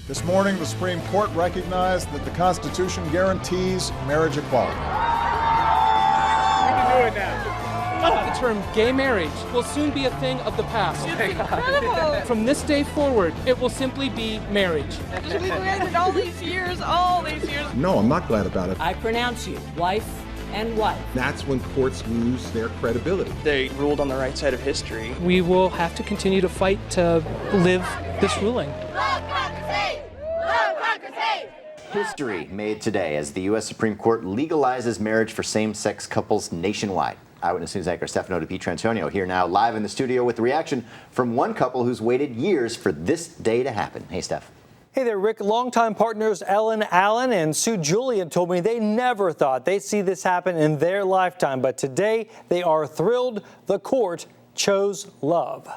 This morning, the Supreme Court recognized that the Constitution guarantees marriage equality. We can do it now. The term gay marriage will soon be a thing of the past. Incredible. From this day forward, it will simply be marriage. We've waited all these years. No, I'm not glad about it. I pronounce you wife and wife. That's when courts lose their credibility. They ruled on the right side of history. We will have to continue to fight to live this ruling. History made today as the U.S. Supreme Court legalizes marriage for same-sex couples nationwide. Eyewitness News anchor Stefano Dipietrantonio here now live in the studio with the reaction from one couple who's waited years for this day to happen. Hey, Steph. Hey there, Rick. Longtime partners Ellen Allen and Sue Julian told me they never thought they'd see this happen in their lifetime. But today they are thrilled the court chose love.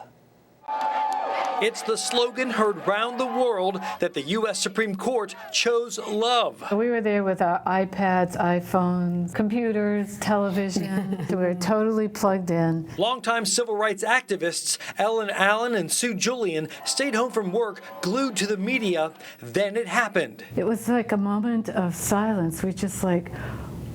It's the slogan heard round the world that the U.S. Supreme Court chose love. We were there with our iPads, iPhones, computers, television. We were totally plugged in. Longtime civil rights activists Ellen Allen and Sue Julian stayed home from work glued to the media. Then it happened. It was like a moment of silence. We just like,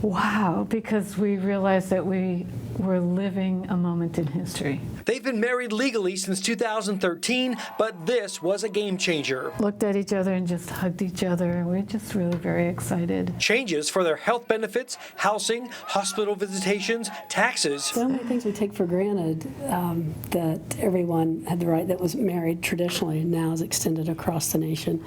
wow, because we realized that we were living a moment in history. They've been married legally since 2013, but this was a game changer. Looked at each other and just hugged each other. We're just really very excited. Changes for their health benefits, housing, hospital visitations, taxes. So many things we take for granted that everyone had the right that was married traditionally now is extended across the nation.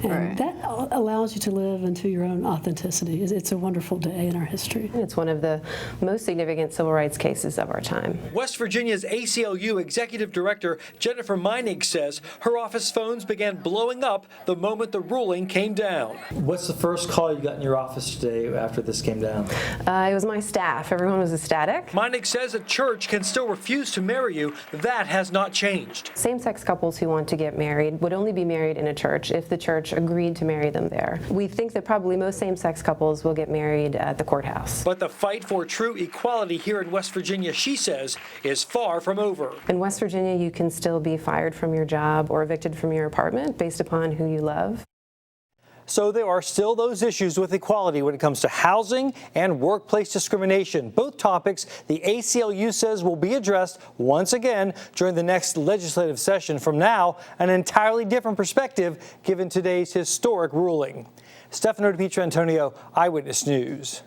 And that allows you to live into your own authenticity. It's a wonderful day in our history. It's one of the most significant civil rights cases of our time. West Virginia's ACLU Executive Director Jennifer Meinig says her office phones began blowing up the moment the ruling came down. What's the first call you got in your office today after this came down? It was my staff. Everyone was ecstatic. Meinig says a church can still refuse to marry you. That has not changed. Same-sex couples who want to get married would only be married in a church if the church agreed to marry them there. We think that probably most same-sex couples will get married at the courthouse. But the fight for true equality here in West Virginia, she says, is far from over. In West Virginia, you can still be fired from your job or evicted from your apartment based upon who you love. So there are still those issues with equality when it comes to housing and workplace discrimination. Both topics the ACLU says will be addressed once again during the next legislative session. From now, an entirely different perspective given today's historic ruling. Stefano Dipietrantonio, Eyewitness News.